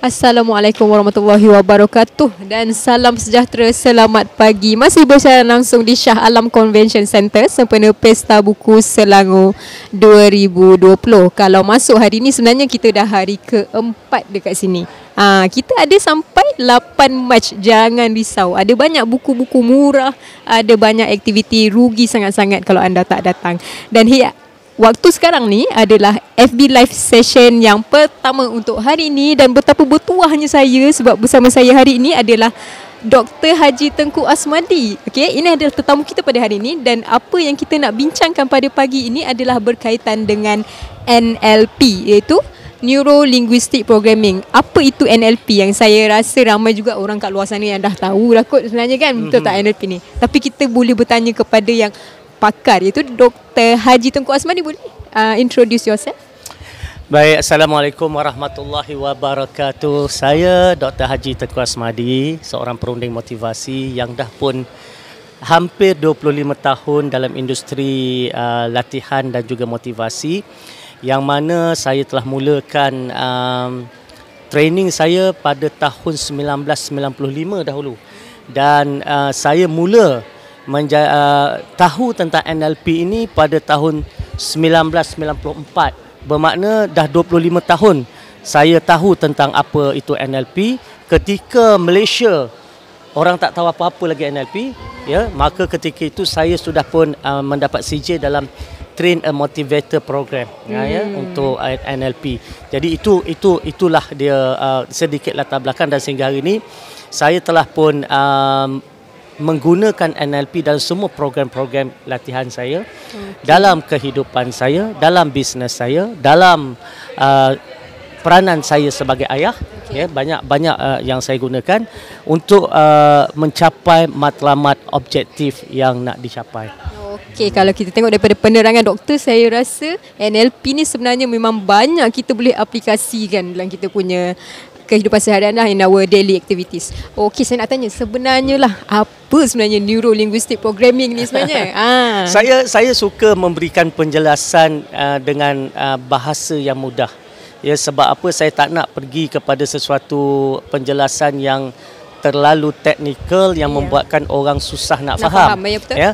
Assalamualaikum warahmatullahi wabarakatuh dan salam sejahtera, selamat pagi. Masih bersiaran langsung di Shah Alam Convention Center sempena Pesta Buku Selangor 2020. Kalau masuk hari ni sebenarnya kita dah hari keempat dekat sini. Kita ada sampai 8 Mac, jangan risau. Ada banyak buku-buku murah, ada banyak aktiviti, rugi sangat-sangat kalau anda tak datang. Dan waktu sekarang ni adalah FB Live Session yang pertama untuk hari ini dan betapa bertuahnya saya sebab bersama saya hari ini adalah Dr. Haji Tengku Asmadi. Okey, ini adalah tetamu kita pada hari ini dan apa yang kita nak bincangkan pada pagi ini adalah berkaitan dengan NLP, iaitu Neuro Linguistic Programming. Apa itu NLP yang saya rasa ramai juga orang kat luar sana yang dah tahu lah kot sebenarnya kan, betul tak NLP ni. Tapi kita boleh bertanya kepada yang pakar, iaitu Dr. Haji Tengku Asmadi. Boleh introduce yourself? Baik, Assalamualaikum warahmatullahi wabarakatuh. Saya Dr. Haji Tengku Asmadi, seorang perunding motivasi yang dah pun hampir 25 tahun dalam industri latihan dan juga motivasi, yang mana saya telah mulakan training saya pada tahun 1995 dahulu. Dan saya mula tahu tentang NLP ini pada tahun 1994. Bermakna dah 25 tahun saya tahu tentang apa itu NLP. Ketika Malaysia orang tak tahu apa-apa lagi NLP, ya, maka ketika itu saya sudah pun mendapat CJ dalam Train a Motivator program, ya, untuk NLP. Jadi itulah dia sedikit latar belakang, dan sehingga hari ini saya telah pun menggunakan NLP dalam semua program-program latihan saya, dalam kehidupan saya, dalam bisnes saya, dalam peranan saya sebagai ayah. Ya, banyak yang saya gunakan untuk mencapai matlamat objektif yang nak dicapai. Okey, kalau kita tengok daripada penerangan doktor, saya rasa NLP ni sebenarnya memang banyak kita boleh aplikasikan dalam kita punya kehidupan seharian lah, in our daily activities. Okey, saya nak tanya sebenarnya lah, apa sebenarnya Neuro Linguistic Programming ni sebenarnya? Saya suka memberikan penjelasan dengan bahasa yang mudah. Ya, sebab apa saya tak nak pergi kepada sesuatu penjelasan yang terlalu teknikal yang membuatkan orang susah nak faham. Ya, betul. Ya.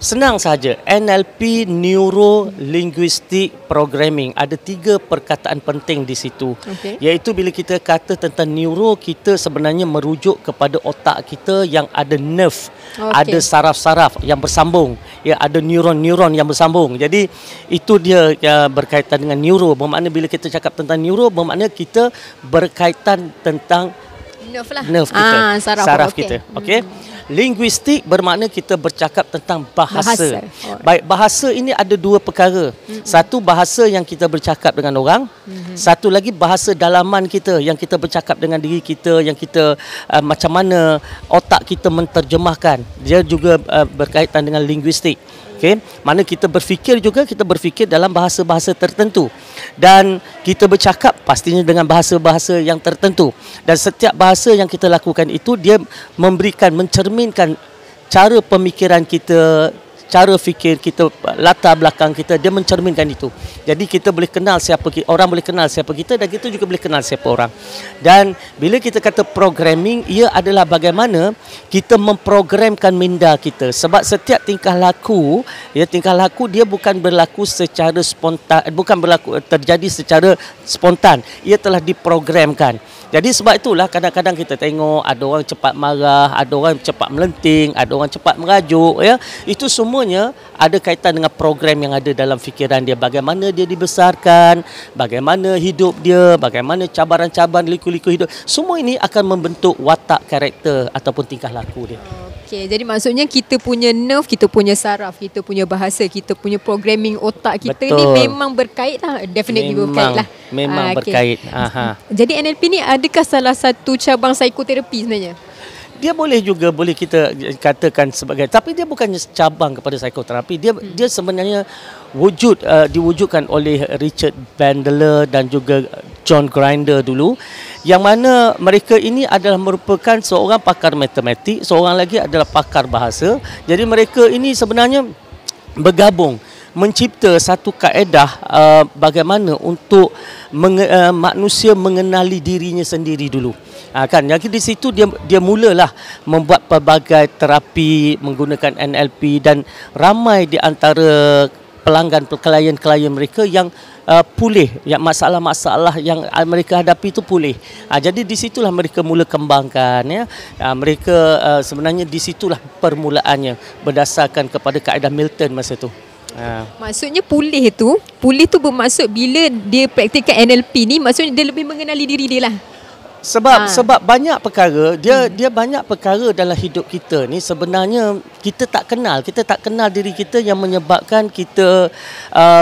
Senang saja. NLP, Neuro Linguistic Programming, ada 3 perkataan penting di situ. Iaitu bila kita kata tentang neuro, kita sebenarnya merujuk kepada otak kita yang ada nerve, ada saraf-saraf yang bersambung. Ya, ada neuron-neuron yang bersambung. Jadi itu dia berkaitan dengan neuro. Bermakna bila kita cakap tentang neuro, bermakna kita berkaitan tentang nerve kita, saraf kita. Okey. Linguistik bermakna kita bercakap tentang bahasa. Baik, bahasa ini ada 2 perkara. Satu, bahasa yang kita bercakap dengan orang. Satu lagi, bahasa dalaman kita yang kita bercakap dengan diri kita, yang kita macam mana otak kita menterjemahkan. Dia juga berkaitan dengan linguistik. Okay. Mana kita berfikir juga, kita berfikir dalam bahasa-bahasa tertentu. Dan kita bercakap pastinya dengan bahasa-bahasa yang tertentu. Dan setiap bahasa yang kita lakukan itu, dia mencerminkan cara pemikiran kita, cara fikir kita, latar belakang kita, dia mencerminkan itu. Jadi kita boleh kenal siapa kita, orang boleh kenal siapa kita, dan kita juga boleh kenal siapa orang. Dan bila kita kata programming, ia adalah bagaimana kita memprogramkan minda kita. Sebab setiap tingkah laku dia bukan berlaku secara spontan, bukan berlaku terjadi secara spontan. Ia telah diprogramkan. Jadi sebab itulah kadang-kadang kita tengok ada orang cepat marah, ada orang cepat melenting, ada orang cepat merajuk, ya. Itu semuanya ada kaitan dengan program yang ada dalam fikiran dia, bagaimana dia dibesarkan, bagaimana hidup dia, bagaimana cabaran-cabaran, liku-liku hidup. Semua ini akan membentuk watak karakter ataupun tingkah laku dia. Okey, jadi maksudnya kita punya nerve, kita punya saraf, kita punya bahasa, kita punya programming otak kita ni memang berkait lah. Definitely berkait lah. Memang berkait. Jadi NLP ni adakah salah satu cabang psikoterapi sebenarnya? Dia boleh kita katakan sebagai, tapi dia bukannya cabang kepada psikoterapi. Dia sebenarnya diwujudkan oleh Richard Bandler dan juga John Grinder dulu, yang mana mereka ini adalah merupakan seorang pakar matematik, seorang lagi adalah pakar bahasa. Jadi mereka ini sebenarnya bergabung mencipta satu kaedah bagaimana untuk manusia mengenali dirinya sendiri dulu. Kan, jadi di situ dia mulalah membuat pelbagai terapi menggunakan NLP, dan ramai di antara pelanggan, klien-klien mereka yang pulih, yang masalah-masalah yang mereka hadapi itu pulih. Jadi di situlah mereka mula kembangkan, ya. Mereka sebenarnya di situlah permulaannya berdasarkan kepada kaedah Milton masa tu. Maksudnya pulih tu bermaksud bila dia praktikkan NLP ni, maksudnya dia lebih mengenali diri dia lah. Sebab banyak perkara, dia banyak perkara dalam hidup kita ni sebenarnya kita tak kenal diri kita, yang menyebabkan kita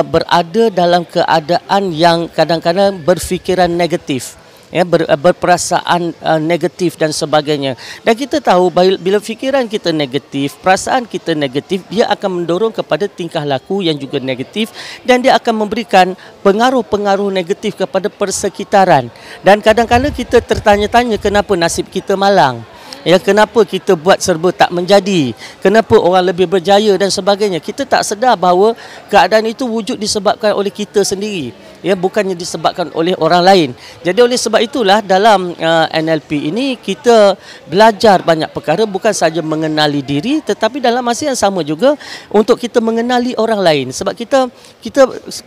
berada dalam keadaan yang kadang-kadang berfikiran negatif, ya, berperasaan negatif dan sebagainya. Dan kita tahu bila fikiran kita negatif, perasaan kita negatif, dia akan mendorong kepada tingkah laku yang juga negatif, dan dia akan memberikan pengaruh-pengaruh negatif kepada persekitaran. Dan kadang-kadang kita tertanya-tanya kenapa nasib kita malang. Ya, kenapa kita buat serba tak menjadi? Kenapa orang lebih berjaya dan sebagainya? Kita tak sedar bahawa keadaan itu wujud disebabkan oleh kita sendiri, ya, bukannya disebabkan oleh orang lain. Jadi oleh sebab itulah dalam NLP ini kita belajar banyak perkara, bukan saja mengenali diri, tetapi dalam masa yang sama juga untuk kita mengenali orang lain. Sebab kita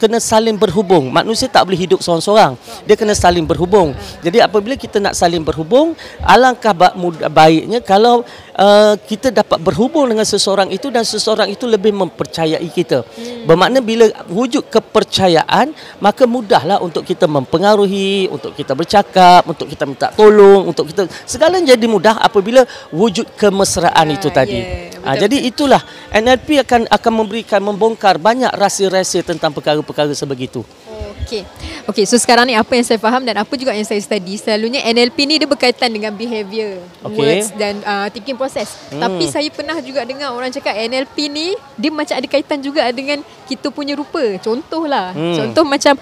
kena saling berhubung. Manusia tak boleh hidup seorang-seorang. Dia kena saling berhubung. Jadi apabila kita nak saling berhubung, alangkah baiknya kalau kita dapat berhubung dengan seseorang itu, dan seseorang itu lebih mempercayai kita. Bermakna bila wujud kepercayaan, maka mudahlah untuk kita mempengaruhi, untuk kita bercakap, untuk kita minta tolong, untuk kita segalanya jadi mudah apabila wujud kemesraan itu tadi. Jadi itulah NLP akan membongkar banyak rahsia-rahsia tentang perkara-perkara sebegitu. Okey, so sekarang ni apa yang saya faham dan apa juga yang saya study, selalunya NLP ni dia berkaitan dengan behavior, words dan thinking process. Tapi saya pernah juga dengar orang cakap NLP ni dia macam ada kaitan juga dengan kita punya rupa. Contohlah, contoh macam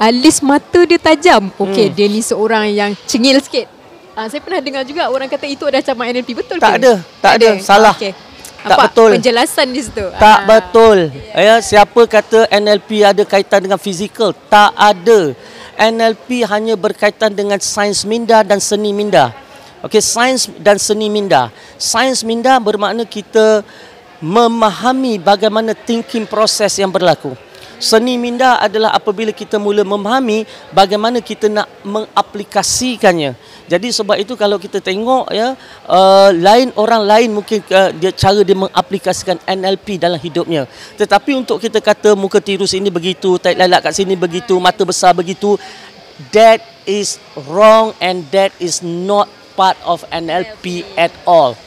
alis mata dia tajam. Dia ni seorang yang cengil sikit. Saya pernah dengar juga orang kata itu adalah cabaran NLP. Betul tak ke? Tak ada. Salah. Tak betul. Penjelasan di situ. Tak betul. Ya, siapa kata NLP ada kaitan dengan fizikal? Tak ada. NLP hanya berkaitan dengan sains minda dan seni minda. Sains dan seni minda. Sains minda bermakna kita memahami bagaimana thinking proses yang berlaku. Seni minda adalah apabila kita mula memahami bagaimana kita nak mengaplikasikannya. Jadi sebab itu kalau kita tengok, ya, orang lain mungkin cara dia mengaplikasikan NLP dalam hidupnya. Tetapi untuk kita kata muka tirus ini begitu, tahi lalat kat sini begitu, mata besar begitu, that is wrong and that is not part of NLP at all.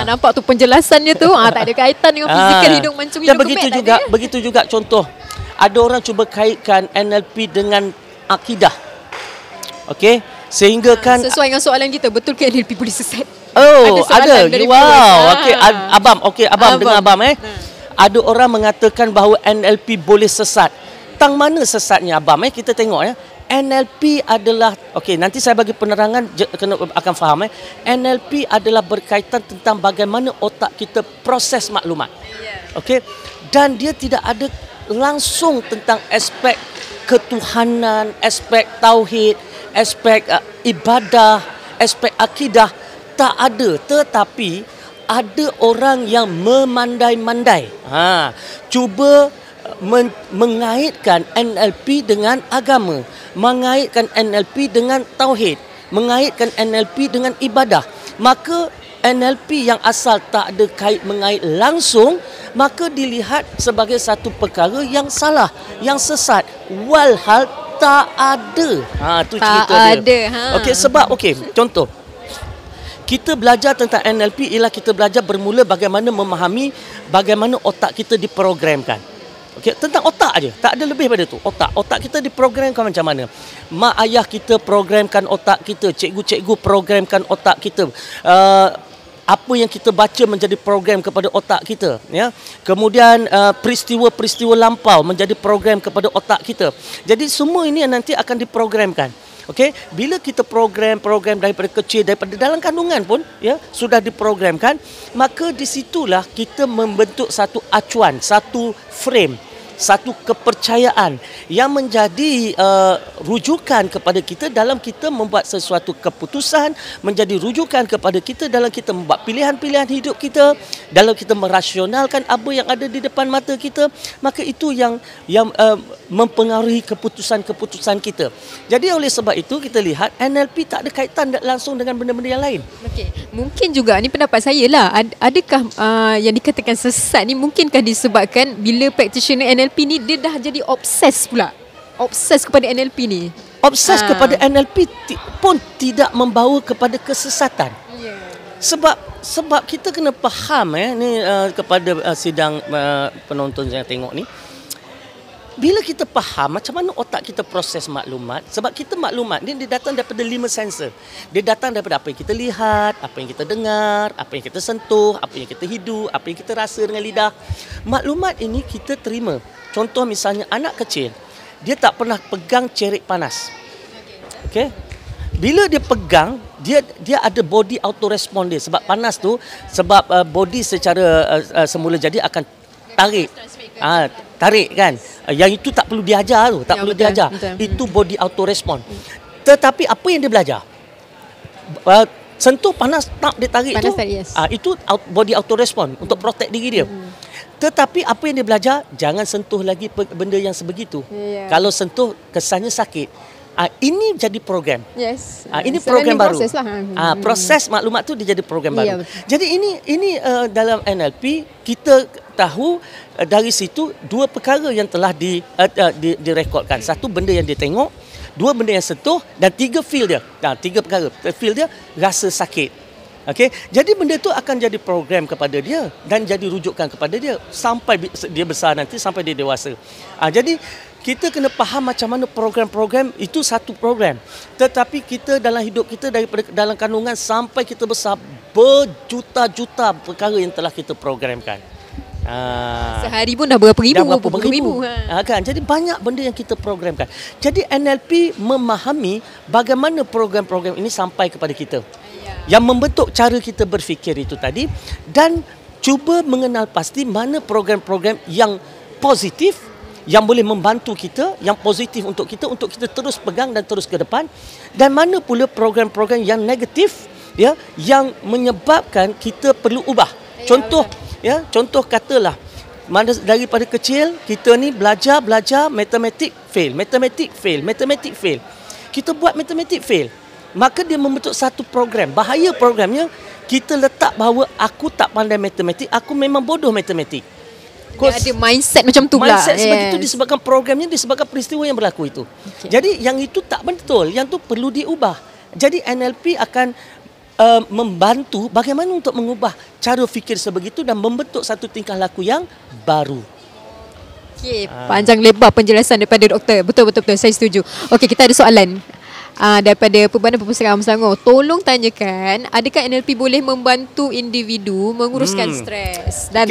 Nampak tu penjelasannya tu tak ada kaitan dengan fizikal hidung mancung hidung kemek. Begitu juga contoh, ada orang cuba kaitkan NLP dengan akidah. Sehingga kan sesuai dengan soalan kita, betul ke NLP boleh sesat? Ada. Wow. Abang dengar abang Ada orang mengatakan bahawa NLP boleh sesat. Tang mana sesatnya abang? Kita tengok, ya. NLP adalah, nanti saya bagi penerangan akan faham. NLP adalah berkaitan tentang bagaimana otak kita proses maklumat. Dan dia tidak ada langsung tentang aspek ketuhanan, aspek tauhid, aspek ibadah, aspek akidah. Tak ada. Tetapi ada orang yang memandai-mandai cuba mengaitkan NLP dengan agama, mengaitkan NLP dengan tauhid, mengaitkan NLP dengan ibadah. Maka NLP yang asal tak ada mengait langsung, maka dilihat sebagai satu perkara yang salah, yang sesat. Walhal tak ada. Tu cerita dia. Sebab contoh, kita belajar tentang NLP ialah kita belajar bermula bagaimana memahami bagaimana otak kita diprogramkan. Tentang otak aja, tak ada lebih pada tu. Otak kita diprogramkan macam mana? Mak ayah kita programkan otak kita, cikgu-cikgu programkan otak kita. Apa yang kita baca menjadi program kepada otak kita, ya. Kemudian peristiwa-peristiwa lampau menjadi program kepada otak kita. Jadi semua ini nanti akan diprogramkan. Okey, bila kita program daripada kecil, daripada dalam kandungan pun ya sudah diprogramkan, maka di situlah kita membentuk satu acuan, satu frame, satu kepercayaan yang menjadi rujukan kepada kita dalam kita membuat sesuatu keputusan, menjadi rujukan kepada kita dalam kita membuat pilihan-pilihan hidup kita, dalam kita merasionalkan apa yang ada di depan mata kita, maka itu yang mempengaruhi keputusan-keputusan kita. Jadi oleh sebab itu kita lihat NLP tak ada kaitan langsung dengan benda-benda yang lain. Okey, mungkin juga ni pendapat saya lah. Adakah yang dikatakan sesat ni mungkinkah disebabkan bila practitioner NLP ni dia dah jadi obses pula. Obses kepada NLP ni. Obses kepada NLP pun tidak membawa kepada kesesatan. Yeah. Sebab kita kena faham ni kepada sidang penonton yang tengok ni. Bila kita faham macam mana otak kita proses maklumat, sebab kita maklumat ni dia datang daripada 5 sensor. Dia datang daripada apa yang kita lihat, apa yang kita dengar, apa yang kita sentuh, apa yang kita hidup, apa yang kita rasa dengan lidah. Maklumat ini kita terima. Contoh misalnya anak kecil, dia tak pernah pegang cerik panas. Okey? Bila dia pegang, dia ada body auto respond dia. Sebab panas tu, sebab body secara semula jadi akan tarik. Tarik kan. Yang itu tak perlu diajar tu, tak perlu diajar. Betul. Itu body auto respond. Tetapi apa yang dia belajar? Sentuh panas, tak dia tarik panas tu. Yes. Itu body auto respond untuk protect diri dia. Tetapi apa yang dia belajar? Jangan sentuh lagi benda yang sebegitu. Yeah. Kalau sentuh kesannya sakit. Ini jadi program. Yes. Ini program baru. Proses lah. Proses maklumat tu dia jadi program baru. Jadi ini dalam NLP kita tahu dari situ dua perkara yang telah direkodkan. Satu benda yang dia tengok, dua benda yang sentuh dan tiga feel dia. Tiga perkara. Feel dia rasa sakit. Okey, jadi benda tu akan jadi program kepada dia dan jadi rujukan kepada dia sampai dia besar nanti, sampai dia dewasa. Jadi kita kena faham macam mana program-program itu satu program. Tetapi kita dalam hidup kita daripada dalam kandungan sampai kita besar berjuta-juta perkara yang telah kita programkan. Sehari pun dah berapa ribu. Kan? Jadi banyak benda yang kita programkan. Jadi NLP memahami bagaimana program-program ini sampai kepada kita. Yang membentuk cara kita berfikir itu tadi dan cuba mengenal pasti mana program-program yang positif, yang boleh membantu kita, yang positif untuk kita terus pegang dan terus ke depan, dan mana pula program-program yang negatif ya, yang menyebabkan kita perlu ubah. Contoh katalah mana daripada kecil kita ni belajar matematik fail. Kita buat matematik fail. Maka dia membentuk satu program. Bahaya programnya, kita letak bahawa aku tak pandai matematik, aku memang bodoh matematik. Dia ada mindset macam tu pula. Mindset seperti itu disebabkan programnya, disebabkan peristiwa yang berlaku itu. Jadi yang itu tak betul, yang tu perlu diubah. Jadi NLP akan membantu bagaimana untuk mengubah cara fikir sebegitu dan membentuk satu tingkah laku yang baru. Okey, panjang lebar penjelasan daripada doktor. Betul, saya setuju. Okey, kita ada soalan. Daripada Perbanan Perpustakaan Selangor, tolong tanyakan, adakah NLP boleh membantu individu menguruskan stres dan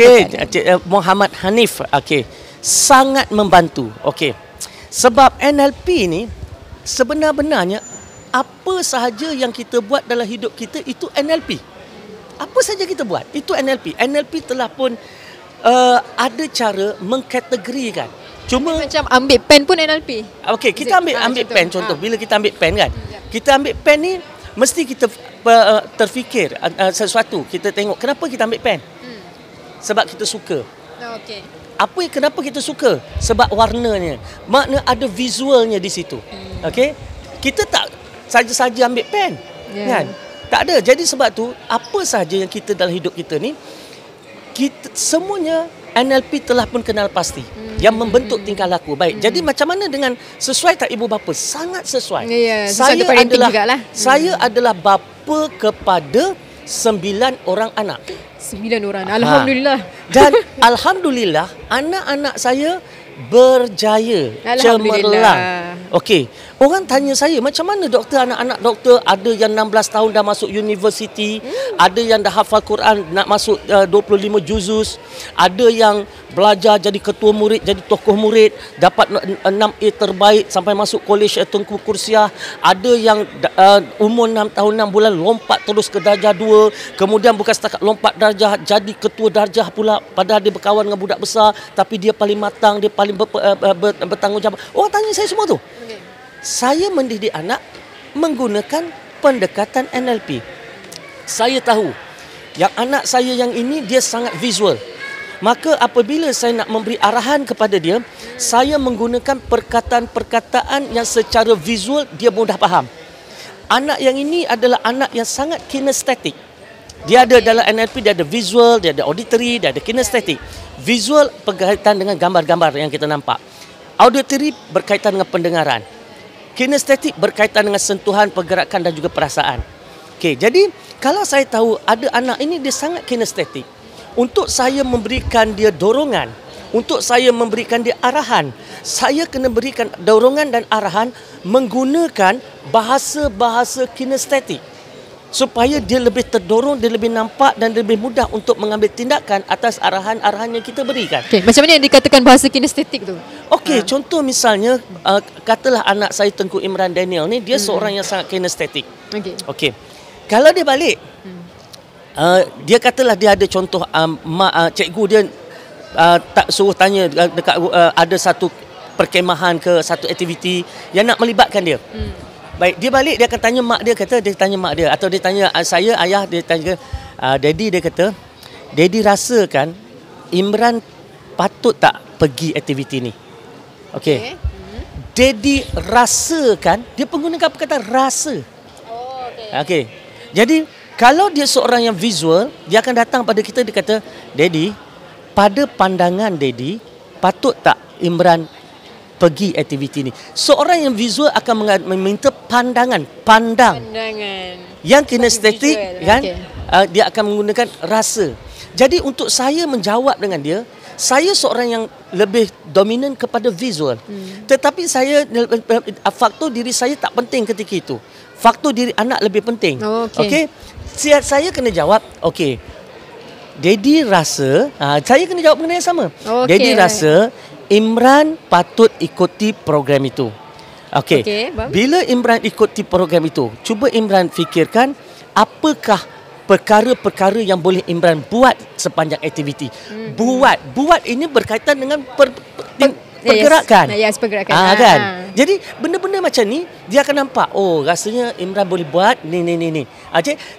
Muhammad Hanif, sangat membantu. Sebab NLP ni sebenarnya apa sahaja yang kita buat dalam hidup kita itu NLP. Apa sahaja kita buat itu NLP. NLP telah pun ada cara mengkategorikan. Cuma macam ambil pen pun NLP. Kita ambil pen contoh. Bila kita ambil pen kan, kita ambil pen ni mesti kita terfikir sesuatu. Kita tengok kenapa kita ambil pen. Sebab kita suka. Kenapa kita suka? Sebab warnanya. Makna ada visualnya di situ. Kita tak saja-saja ambil pen. Kan? Tak ada. Jadi sebab tu apa sahaja yang kita dalam hidup kita ni, kita semuanya NLP telah pun kenal pasti yang membentuk tingkah laku. Baik. Jadi macam mana dengan sesuai tak ibu bapa? Sangat sesuai. Saya adalah bapa kepada 9 orang anak. 9 orang. Alhamdulillah. Dan alhamdulillah anak-anak saya berjaya, cemerlang. Orang tanya saya, macam mana doktor, anak-anak doktor ada yang 16 tahun dah masuk universiti, ada yang dah hafal Quran nak masuk 25 juzus, ada yang belajar jadi ketua murid, jadi tokoh murid, dapat 6A terbaik sampai masuk kolej Tengku Kursiah, ada yang umur 6 tahun 6 bulan lompat terus ke darjah 2, kemudian bukan setakat lompat darjah, jadi ketua darjah pula, padahal dia berkawan dengan budak besar, tapi dia paling matang, dia paling bertanggungjawab. Orang tanya saya semua tu. Saya mendidik anak menggunakan pendekatan NLP. Saya tahu yang anak saya yang ini dia sangat visual. Maka apabila saya nak memberi arahan kepada dia, saya menggunakan perkataan-perkataan yang secara visual dia mudah faham. Anak yang ini adalah anak yang sangat kinestetik. Dia ada dalam NLP, dia ada visual, dia ada auditory, dia ada kinestetik. Visual berkaitan dengan gambar-gambar yang kita nampak. Auditory berkaitan dengan pendengaran. Kinestetik berkaitan dengan sentuhan, pergerakan dan juga perasaan. Okey, jadi kalau saya tahu ada anak ini dia sangat kinestetik, untuk saya memberikan dia dorongan, untuk saya memberikan dia arahan, saya kena berikan dorongan dan arahan menggunakan bahasa-bahasa kinestetik supaya dia lebih terdorong, dia lebih nampak dan lebih mudah untuk mengambil tindakan atas arahan-arahan yang kita berikan. Okay, macam mana yang dikatakan bahasa kinestetik tu? Okey, contoh misalnya katalah anak saya Tengku Imran Daniel ni dia seorang yang sangat kinestetik. Okey. Kalau dia balik dia katalah dia ada contoh cikgu dia tak suruh tanya dekat ada satu perkemahan ke satu aktiviti yang nak melibatkan dia. Baik, dia balik dia akan tanya mak dia, dia tanya mak dia atau dia tanya saya ayah, dia tanya daddy, dia kata daddy rasakan Imran patut tak pergi aktiviti ni. Okey. Daddy rasakan, dia menggunakan perkataan rasa. Okey. Jadi kalau dia seorang yang visual, dia akan datang pada kita, dia kata daddy, pada pandangan daddy patut tak Imran pergi aktiviti ni. Seorang yang visual akan meminta pandangan. Yang kinestetik kan, dia akan menggunakan rasa. Jadi untuk saya menjawab dengan dia, saya seorang yang lebih dominan kepada visual. Tetapi saya faktor diri saya tak penting ketika itu. Faktor diri anak lebih penting. Okey. Saya kena jawab, okey. Daddy rasa, saya kena jawab benda yang sama. Daddy rasa Imran patut ikuti program itu. Okey. Bila Imran ikuti program itu, cuba Imran fikirkan apakah perkara-perkara yang boleh Imran buat sepanjang aktiviti. Buat ini berkaitan dengan pergerakan. Pergerakan. Kan? Jadi benda-benda macam ni dia akan nampak, oh rasanya Imran boleh buat ni.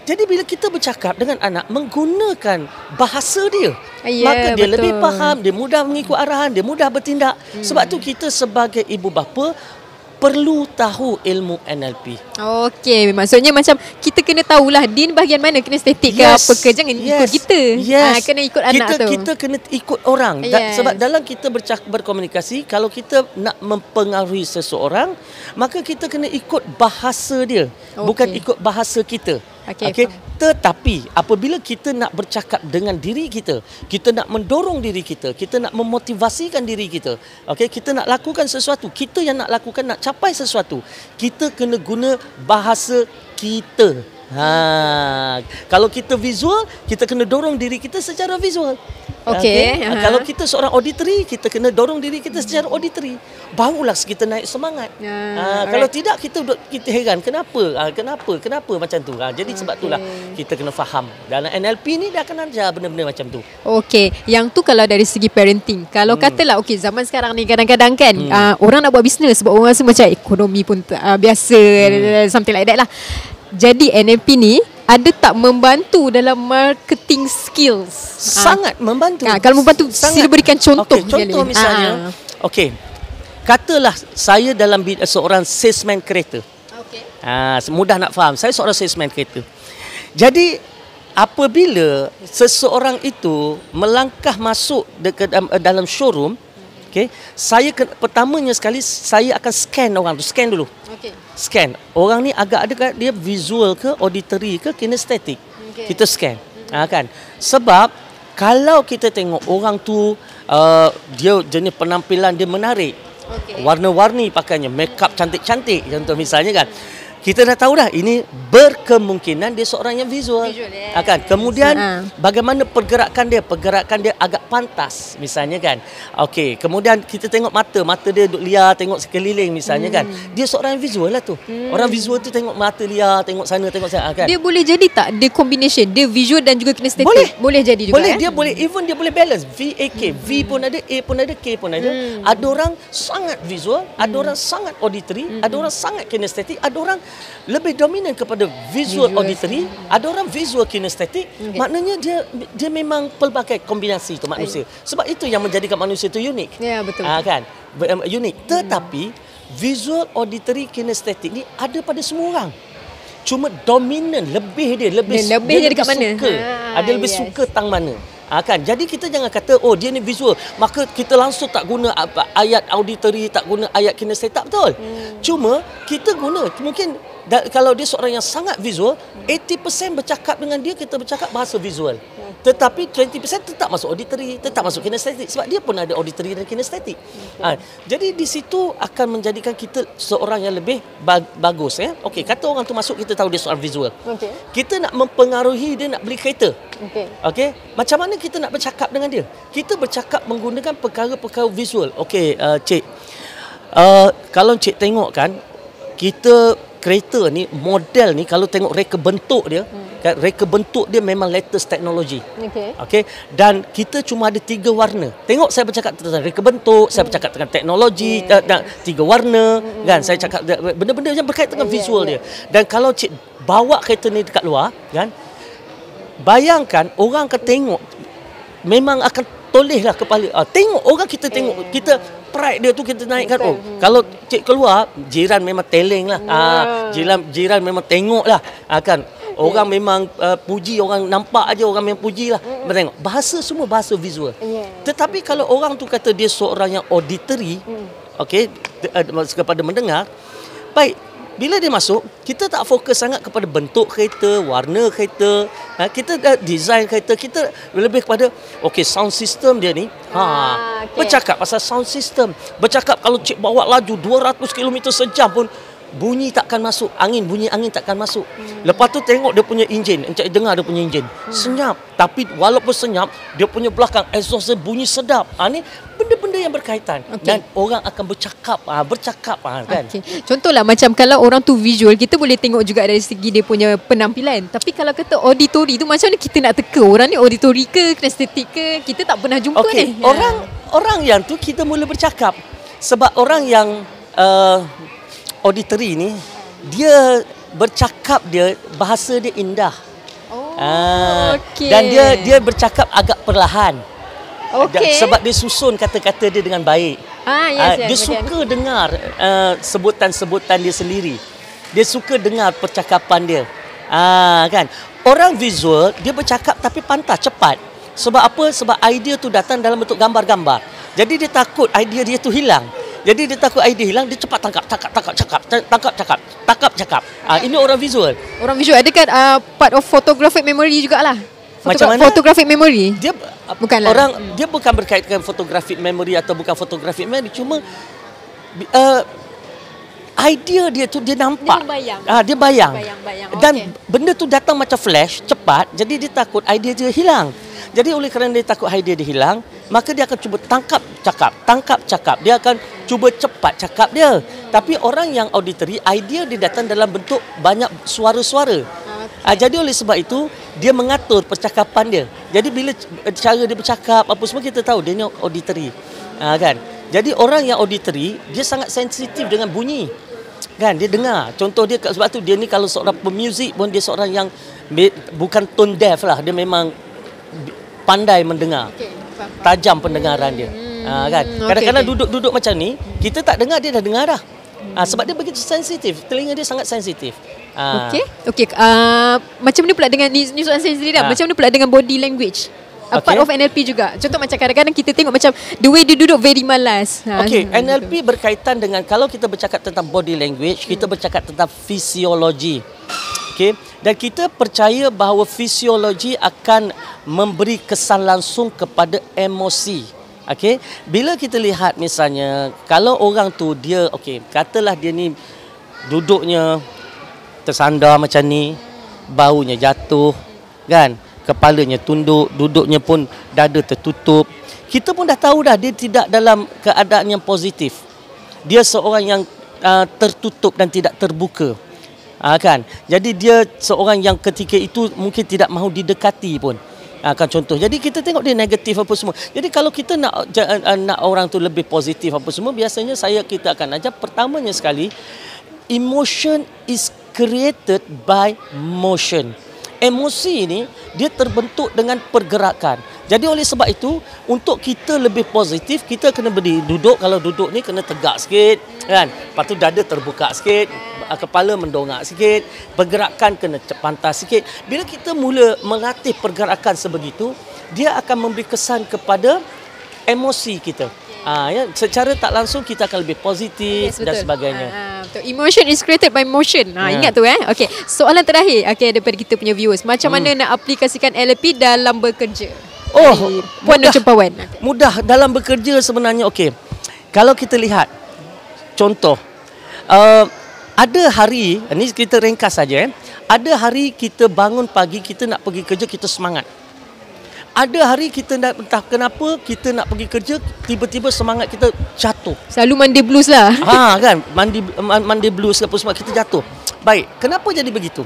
Jadi bila kita bercakap dengan anak menggunakan bahasa dia, maka dia lebih faham, dia mudah mengikut arahan, dia mudah bertindak. Sebab tu kita sebagai ibu bapa perlu tahu ilmu NLP. Okey, maksudnya macam kita kena tahulah din bahagian mana kinestetik ke apa ke, jangan ikut kita. Kena ikut anak tu. Kita kena ikut orang. Sebab dalam kita berkomunikasi, kalau kita nak mempengaruhi seseorang, maka kita kena ikut bahasa dia, bukan ikut bahasa kita. Okey. Tetapi apabila kita nak bercakap dengan diri kita, kita nak mendorong diri kita, kita nak memotivasikan diri kita, okey, kita nak lakukan sesuatu, kita yang nak lakukan, nak capai sesuatu, kita kena guna bahasa kita. Kalau kita visual, kita kena dorong diri kita secara visual. Okey. Kalau kita seorang auditory, kita kena dorong diri kita secara auditory. Barulah kita naik semangat. Kalau tidak, kita heran kenapa macam tu. Jadi sebab itulah kita kena faham. Dalam NLP ni dia akan ajar benda-benda macam tu. Okey, yang tu kalau dari segi parenting. Kalau katalah okey, zaman sekarang ni kadang-kadang kan orang nak buat bisnes sebab orang rasa macam ekonomi pun biasa, something like that lah. Jadi NLP ni ada tak membantu dalam marketing skills? Sangat membantu. Kalau membantu, sila berikan contoh. Contoh misalnya, katalah saya dalam seorang salesman kereta. Mudah nak faham. Saya seorang salesman kereta. Jadi apabila seseorang itu melangkah masuk dalam showroom, saya pertamanya sekali saya akan scan orang tu, scan dulu. Scan. Orang ni agak ada dia visual ke, auditory ke, kinestetik. Kita scan. Kan? Sebab kalau kita tengok orang tu dia jenis penampilan dia menarik, Warna-warni pakainya, make up cantik-cantik contoh misalnya kan. Kita dah tahu dah ini berkemungkinan dia seorang yang visual. Kan? Kemudian bagaimana pergerakan dia agak pantas misalnya kan. Okey, kemudian kita tengok mata dia duduk liar tengok sekeliling misalnya kan. Dia seorang yang visual lah tu. Orang visual tu tengok mata liar, tengok sana kan. Dia boleh jadi tak dia combination dia visual dan juga kinestetik? Boleh jadi juga. Dia boleh balance. VAK, V pun ada, A pun ada, K pun ada. Ada orang sangat visual, ada orang sangat auditory, ada orang sangat kinestetik, ada orang lebih dominan kepada visual auditory, ada orang visual kinestetik. Maknanya dia memang pelbagai kombinasi tu manusia. Sebab itu yang menjadikan manusia tu unik. Ya, betul. Kan? Unik. Tetapi visual auditory kinestetik ni ada pada semua orang. Cuma dominan lebih dia lebih dekat mana? Ada lebih suka tang mana. Kan? Jadi kita jangan kata dia ni visual maka kita langsung tak guna ayat auditory, tak guna ayat kinestetik. Tak betul. Cuma kita guna mungkin kalau dia seorang yang sangat visual, 80% bercakap dengan dia kita bercakap bahasa visual. Tetapi 20% tetap masuk auditory, tetap masuk kinestetik sebab dia pun ada auditory dan kinestetik. Jadi di situ akan menjadikan kita seorang yang lebih bagus ya. Okey, kata orang tu masuk kita tahu dia seorang visual. Kita nak mempengaruhi dia nak beli kereta. Okey, macam mana kita nak bercakap dengan dia? Kita bercakap menggunakan perkara-perkara visual. Okey, cik. Kalau cik tengok kan, kita kereta ni, model ni kalau tengok reka bentuk dia, kan, reka bentuk dia memang latest teknologi. Okey. Dan kita cuma ada 3 warna. Tengok saya bercakap tentang reka bentuk, saya bercakap tentang teknologi, 3 warna, kan. Saya cakap benda-benda yang berkaitan dengan visual dia. Dan kalau cik bawa kereta ni dekat luar, kan, bayangkan orang akan tengok memang akan tolehlah kepala. Tengok orang kita tengok kita pride dia tu kita naikkan. Kalau cik keluar jiran memang teleng lah. Jiran memang tengok lah. Kan orang memang puji, orang nampak aja orang memang puji lah. Tengok bahasa semua bahasa visual. Tetapi kalau orang tu kata dia seorang yang auditory, okey, kepada mendengar, baik. Bila dia masuk, kita tak fokus sangat kepada bentuk kereta, warna kereta. Kita dah design kereta, kita lebih kepada sound system dia ni. Bercakap pasal sound system. Bercakap kalau cik bawa laju 200 km sejam pun bunyi takkan masuk, bunyi angin takkan masuk. Lepas tu tengok dia punya enjin, encik dengar dia punya enjin. Senyap, tapi walaupun senyap, dia punya belakang exhaust dia bunyi sedap. Ni benda-benda yang berkaitan dan orang akan bercakap kan. Contohlah macam kalau orang tu visual, kita boleh tengok juga dari segi dia punya penampilan. Tapi kalau kata auditory tu macam mana kita nak teka orang ni auditory ke kinestetik ke, kita tak pernah jumpa ni. Orang yang tu kita mula bercakap sebab orang yang auditory ni dia bercakap, dia bahasa dia indah. Dan dia bercakap agak perlahan. Sebab dia susun kata-kata dia dengan baik. Dia suka dengar sebutan-sebutan dia sendiri. Dia suka dengar percakapan dia. Kan? Orang visual dia bercakap tapi pantas, cepat. Sebab apa? Sebab idea tu datang dalam bentuk gambar-gambar. Jadi dia takut idea dia tu hilang. Jadi dia takut idea hilang, dia cepat tangkap cakap. Ini orang visual. Orang visual ada kan part of photographic memory jugalah. Macam mana? Photographic memory. Dia bukanlah. Dia bukan berkaitan dengan photographic memory atau bukan photographic memory, cuma idea dia tu dia nampak. Dia bayang. Dan benda tu datang macam flash, cepat. Jadi dia takut idea dia hilang. Jadi oleh kerana dia takut idea dia hilang, maka dia akan cuba tangkap cakap. Dia akan cuba cepat cakap dia. Tapi orang yang auditory, idea dia datang dalam bentuk banyak suara-suara. Jadi oleh sebab itu dia mengatur percakapan dia. Jadi bila cara dia bercakap apa semua kita tahu dia ni auditory. Kan? Jadi orang yang auditory dia sangat sensitif dengan bunyi. Kan dia dengar. Contoh dia sebab tu dia ni kalau seorang pemuzik pun dia seorang yang bukan tone deaf lah. Dia memang pandai mendengar. Tajam pendengaran dia. Kan? Kadang-kadang duduk macam ni kita tak dengar, dia dah dengar dah. Sebab dia begitu sensitif. Telinga dia sangat sensitif. Macam ni pula dengan ni soalan saya sendiri dah. Macam ni pula dengan body language. Part of NLP juga. Contoh macam kadang-kadang kita tengok macam the way dia duduk very malas. NLP berkaitan dengan kalau kita bercakap tentang body language, kita bercakap tentang fisiologi. Dan kita percaya bahawa fisiologi akan memberi kesan langsung kepada emosi. Okey, bila kita lihat misalnya kalau orang tu dia katalah dia ni duduknya tersandar macam ni, baunya jatuh kan, kepalanya tunduk, duduknya pun dada tertutup. Kita pun dah tahu dah dia tidak dalam keadaan yang positif. Dia seorang yang tertutup dan tidak terbuka. Kan? Jadi dia seorang yang ketika itu mungkin tidak mahu didekati pun. Kan contoh. Jadi kita tengok dia negatif apa semua. Jadi kalau kita nak orang tu lebih positif apa semua, biasanya kita akan ajar pertamanya sekali, emotion is created by motion. Emosi ni dia terbentuk dengan pergerakan. Jadi oleh sebab itu, untuk kita lebih positif, kita kena duduk. Kalau duduk ni kena tegak sikit kan. Lepas tu dada terbuka sikit, kepala mendongak sikit, pergerakan kena pantas sikit. Bila kita mula melatih pergerakan sebegitu, dia akan memberi kesan kepada emosi kita. Ya, secara tak langsung kita akan lebih positif dan sebagainya. Betul. Emotion is created by motion. Ingat tu Okey, soalan terakhir daripada kita punya viewers. Macam mana nak aplikasikan NLP dalam bekerja? Puan dan Cempawan. Mudah dalam bekerja sebenarnya. Kalau kita lihat contoh, ada hari, ini kita ringkas saja. Ada hari kita bangun pagi, kita nak pergi kerja, kita semangat. Ada hari kita entah kenapa kita nak pergi kerja, tiba-tiba semangat kita jatuh. Selalu Monday blues lah. Kan, Monday blues apa semua, kita jatuh. Baik, kenapa jadi begitu?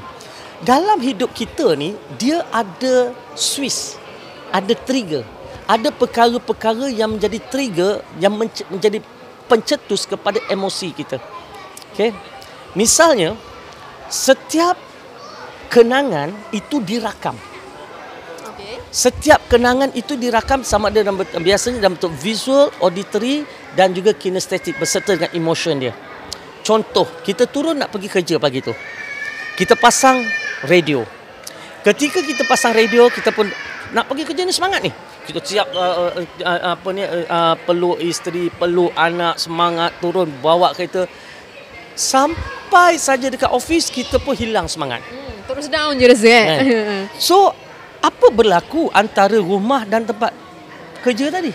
Dalam hidup kita ni, dia ada switch, ada trigger. Ada perkara-perkara yang menjadi trigger, yang menjadi pencetus kepada emosi kita. Misalnya, setiap kenangan itu dirakam. Setiap kenangan itu dirakam sama ada biasanya dalam bentuk visual, auditory dan juga kinestetik berserta dengan emotion dia. Contoh, kita turun nak pergi kerja pagi tu. Kita pasang radio. Ketika kita pasang radio, kita pun nak pergi kerja ni semangat ni. Kita siap peluk isteri, peluk anak, semangat turun bawa kereta. Sampai saja dekat office kita pun hilang semangat. Terus down je rasa So apa berlaku antara rumah dan tempat kerja tadi?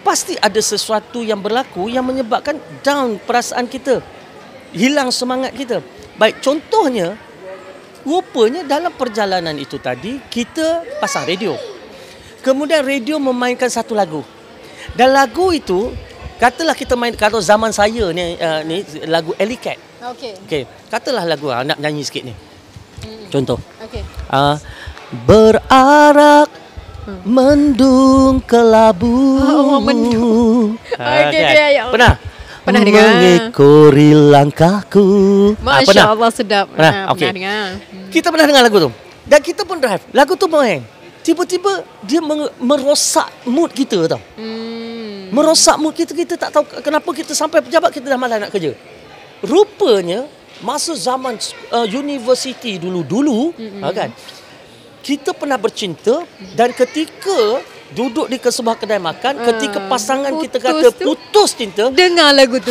Pasti ada sesuatu yang berlaku yang menyebabkan down perasaan kita, hilang semangat kita. Baik, contohnya, rupanya dalam perjalanan itu tadi, kita pasang radio. Kemudian radio memainkan satu lagu. Dan lagu itu, katalah kita main, kalau zaman saya ni lagu Alley Cat. Katalah lagu, nak nyanyi sikit ni. Contoh. Berarak mendung kelabu. Mendung. Pernah dengar? Mengikuri langkahku. Masya Allah, sedap. Pernah dengar. Kita pernah dengar lagu tu. Dan kita pun drive. Lagu tu main. Tiba-tiba dia merosak mood kita tau. Merosak mood kita. Kita tak tahu kenapa kita sampai pejabat kita dah malas nak kerja. Rupanya masa zaman universiti dulu kan, kita pernah bercinta dan ketika duduk di sebuah kedai makan, ketika pasangan kita kata putus cinta, dengar lagu tu.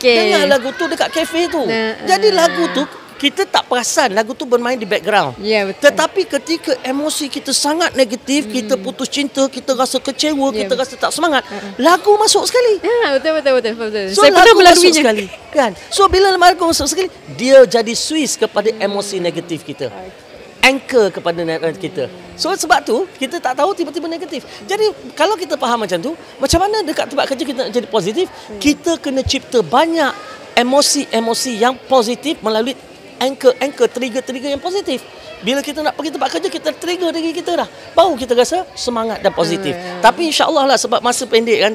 Dengar lagu tu dekat kafe tu. Jadi lagu tu kita tak perasan lagu tu bermain di background. Betul. Tetapi ketika emosi kita sangat negatif, kita putus cinta, kita rasa kecewa, kita rasa tak semangat, lagu masuk sekali. Betul. So, saya lagu masuk sekali kan. So bila lagu masuk sekali, dia jadi switch kepada emosi negatif kita. Anchor kepada kita. So sebab tu kita tak tahu tiba-tiba negatif. Jadi kalau kita faham macam tu, macam mana dekat tempat kerja kita nak jadi positif, kita kena cipta banyak emosi-emosi yang positif melalui anchor trigger yang positif. Bila kita nak pergi tempat kerja, kita trigger diri kita dah, baru kita rasa semangat dan positif. Tapi insya-Allah lah, sebab masa pendek kan,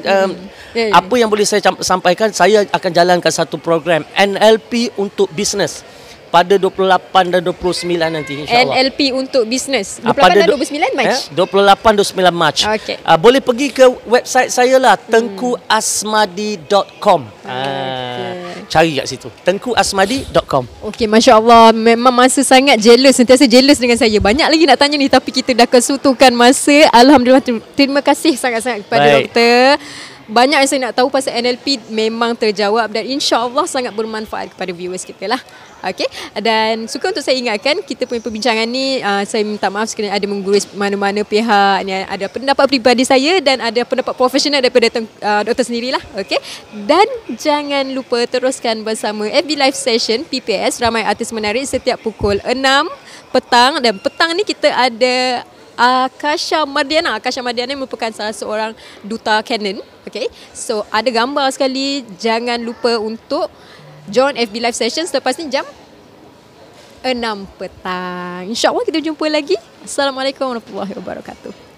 apa yang boleh saya sampaikan, saya akan jalankan satu program NLP untuk bisnes pada 28 dan 29 nanti, insya-Allah. NLP untuk bisnes. 28 dan 29 Mac. 28 29 Mac. Boleh pergi ke website saya lah, tengkuasmadi.com. Cari kat situ, tengkuasmadi.com. Masya-Allah, memang masa sangat jealous, sentiasa jealous dengan saya. Banyak lagi nak tanya ni, tapi kita dah kesutukan masa. Alhamdulillah, terima kasih sangat-sangat kepada doktor. banyak yang saya nak tahu pasal NLP memang terjawab dan insya-Allah sangat bermanfaat kepada viewers kita lah. Okey, dan suka untuk saya ingatkan kita punya perbincangan ni saya minta maaf sekiranya ada menggurus mana-mana pihak ni, ada pendapat peribadi saya dan ada pendapat profesional daripada doktor sendirilah. Okey, dan jangan lupa teruskan bersama FB Live Session PPS Ramai Artis Menarik setiap pukul 6 petang, dan petang ni kita ada Akasha Mardiana. Akasha Mardiana merupakan salah seorang duta Canon. Okay, so ada gambar sekali. Jangan lupa untuk join FB Live Session selepas ni jam 6 petang. InsyaAllah kita jumpa lagi. Assalamualaikum warahmatullahi wabarakatuh.